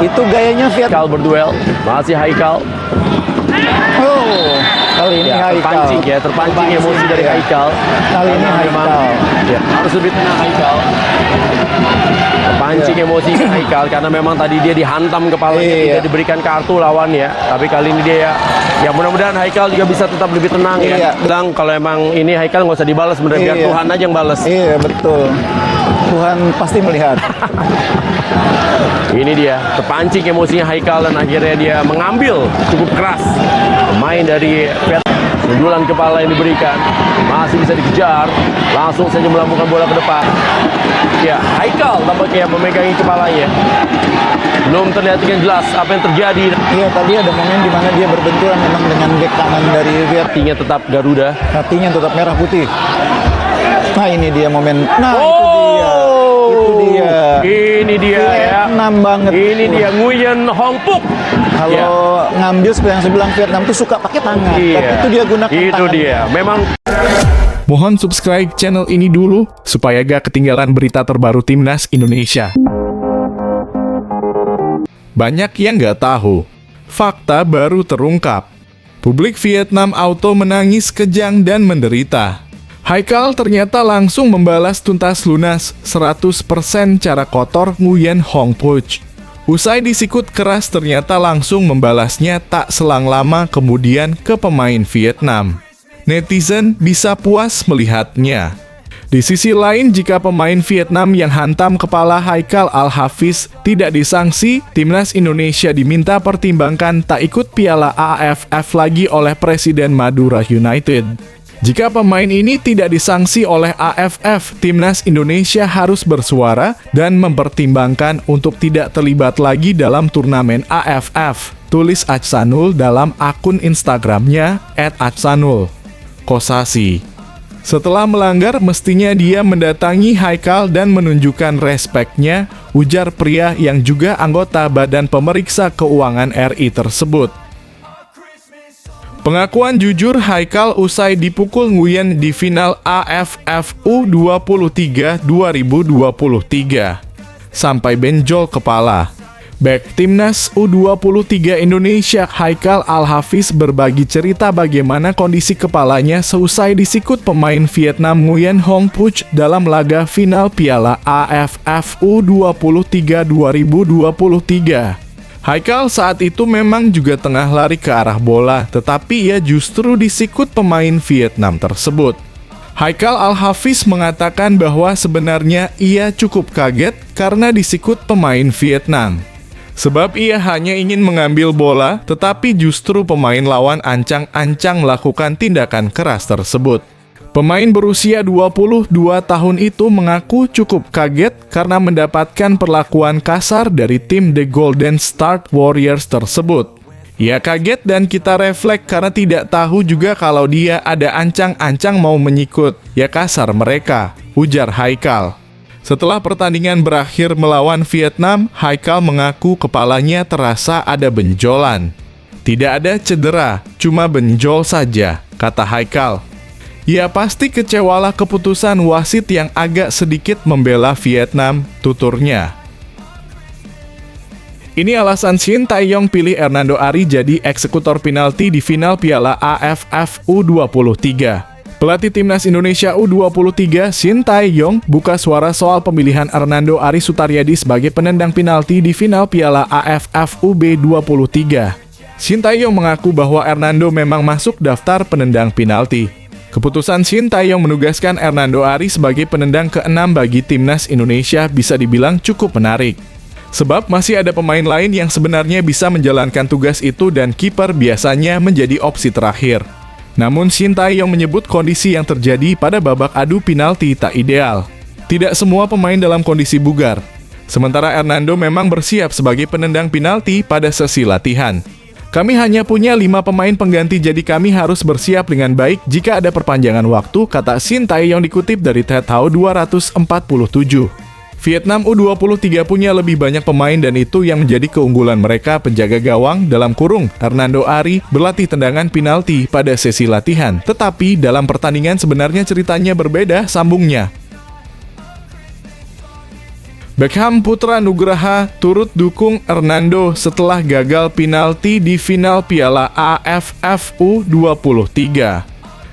Itu gayanya Viet. Haikal berduel, masih Haikal. Oh, kali ini Ya, Haikal. terpancing emosi dari Haikal. Kali ini Karena memang, Haikal. ya, harus lebih tenang Haikal. Terpancing emosi Haikal karena memang tadi dia dihantam kepalanya, Iya. tidak diberikan kartu lawannya. Tapi kali ini dia ya mudah-mudahan Haikal juga bisa tetap lebih tenang Iya. ya. Bilang kalau emang ini Haikal nggak usah dibalas, bener biar Iya. Tuhan aja yang balas. Iya, betul. Tuhan pasti melihat. Ini dia, terpancing emosinya Haikal dan akhirnya dia mengambil cukup keras pemain dari Viet. Sundulan kepala yang diberikan masih bisa dikejar, langsung saja melambungkan bola ke depan. Ya, Haikal tampaknya memegangi kepalanya. Belum terlihat dengan jelas apa yang terjadi. Iya, tadi ada momen di mana dia berbenturan memang dengan bek kanan dari Viet. Artinya tetap Garuda. Hatinya tetap merah putih. Nah, ini dia momen. Nah, itu dia. Ini dia ya. Vietnam banget. Ini dia Nguyen Hong Phuc. Kalau Ya. ngambil seperti yang saya bilang, Vietnam tuh suka pakai tangan. Tapi Iya. itu dia gunakan Itu tangan. dia. Memang Mohon subscribe channel ini dulu supaya gak ketinggalan berita terbaru Timnas Indonesia. Banyak yang gak tahu, fakta baru terungkap. Publik Vietnam auto menangis kejang dan menderita. Haikal ternyata langsung membalas tuntas lunas 100% cara kotor Nguyen Hong Phuc. Usai disikut keras ternyata langsung membalasnya tak selang lama kemudian ke pemain Vietnam. Netizen bisa puas melihatnya. Di sisi lain, jika pemain Vietnam yang hantam kepala Haikal Al-Hafiz tidak disangsi, Timnas Indonesia diminta pertimbangkan tak ikut Piala AFF lagi oleh Presiden Madura United. Jika pemain ini tidak disangsi oleh AFF, Timnas Indonesia harus bersuara dan mempertimbangkan untuk tidak terlibat lagi dalam turnamen AFF. Tulis Aksanul dalam akun Instagramnya @aksanul. Kosasi. Setelah melanggar, mestinya dia mendatangi Haikal dan menunjukkan respeknya, ujar pria yang juga anggota Badan Pemeriksa Keuangan RI tersebut. Pengakuan jujur Haikal usai dipukul Nguyen di final AFF U23 2023. Sampai benjol kepala. Bek Timnas U23 Indonesia Haikal Al-Hafiz berbagi cerita bagaimana kondisi kepalanya seusai disikut pemain Vietnam Nguyen Hong Phuc dalam laga final Piala AFF U23 2023. Haikal saat itu memang juga tengah lari ke arah bola, tetapi ia justru disikut pemain Vietnam tersebut. Haikal Al-Hafiz mengatakan bahwa sebenarnya ia cukup kaget karena disikut pemain Vietnam. Sebab ia hanya ingin mengambil bola, tetapi justru pemain lawan ancang-ancang melakukan tindakan keras tersebut. Pemain berusia 22 tahun itu mengaku cukup kaget karena mendapatkan perlakuan kasar dari tim The Golden State Warriors tersebut. Ia kaget dan kita refleks karena tidak tahu juga kalau dia ada ancang-ancang mau menyikut. Ya kasar mereka, ujar Haikal. Setelah pertandingan berakhir melawan Vietnam, Haikal mengaku kepalanya terasa ada benjolan. Tidak ada cedera, cuma benjol saja, kata Haikal. Ya pasti kecewalah keputusan wasit yang agak sedikit membela Vietnam, tuturnya. Ini alasan Shin Tae-yong pilih Hernando Ari jadi eksekutor penalti di final Piala AFF U23. Pelatih Timnas Indonesia U23 Shin Tae-yong buka suara soal pemilihan Hernando Ari Sutaryadi sebagai penendang penalti di final Piala AFF UB23. Shin Tae-yong mengaku bahwa Hernando memang masuk daftar penendang penalti. Keputusan Shin Tae-yong menugaskan Hernando Ari sebagai penendang ke-6 bagi Timnas Indonesia bisa dibilang cukup menarik. Sebab masih ada pemain lain yang sebenarnya bisa menjalankan tugas itu dan kiper biasanya menjadi opsi terakhir. Namun Shin Tae-yong menyebut kondisi yang terjadi pada babak adu penalti tak ideal. Tidak semua pemain dalam kondisi bugar. Sementara Hernando memang bersiap sebagai penendang penalti pada sesi latihan. Kami hanya punya 5 pemain pengganti jadi kami harus bersiap dengan baik jika ada perpanjangan waktu, kata Shin Tae-yong dikutip dari TED Talk 247. Vietnam U23 punya lebih banyak pemain dan itu yang menjadi keunggulan mereka. Penjaga gawang dalam kurung Hernando Ari berlatih tendangan penalti pada sesi latihan. Tetapi dalam pertandingan sebenarnya ceritanya berbeda, sambungnya. Beckham Putra Nugraha turut dukung Hernando setelah gagal penalti di final Piala AFF U23.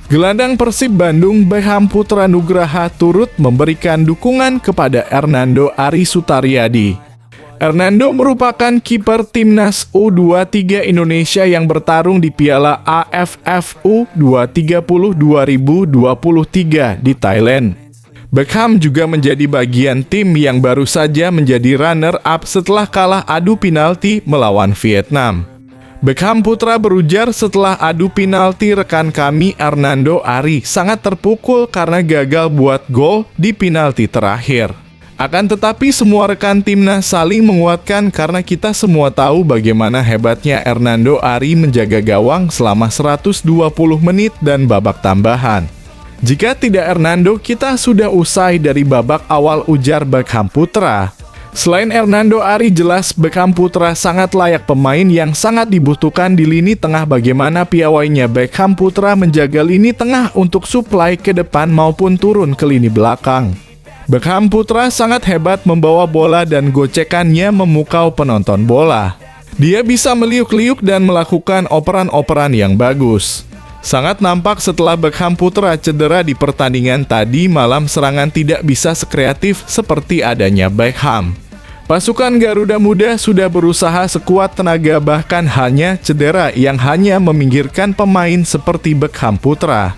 Gelandang Persib Bandung Beckham Putra Nugraha turut memberikan dukungan kepada Hernando Ari Sutaryadi. Hernando merupakan kiper timnas U23 Indonesia yang bertarung di Piala AFF U230 2023 di Thailand. Beckham juga menjadi bagian tim yang baru saja menjadi runner-up setelah kalah adu penalti melawan Vietnam. Beckham Putra berujar setelah adu penalti rekan kami Hernando Ari sangat terpukul karena gagal buat gol di penalti terakhir. Akan tetapi semua rekan timnas saling menguatkan karena kita semua tahu bagaimana hebatnya Hernando Ari menjaga gawang selama 120 menit dan babak tambahan. Jika tidak Hernando, kita sudah usai dari babak awal, ujar Beckham Putra. Selain Hernando Ari, jelas Beckham Putra sangat layak pemain yang sangat dibutuhkan di lini tengah. Bagaimana piawainya Beckham Putra menjaga lini tengah untuk suplai ke depan maupun turun ke lini belakang. Beckham Putra sangat hebat membawa bola dan gocekannya memukau penonton bola. Dia bisa meliuk-liuk dan melakukan operan-operan yang bagus. Sangat nampak setelah Beckham Putra cedera di pertandingan tadi malam, serangan tidak bisa sekreatif seperti adanya Beckham. Pasukan Garuda Muda sudah berusaha sekuat tenaga, bahkan hanya cedera yang hanya meminggirkan pemain seperti Beckham Putra.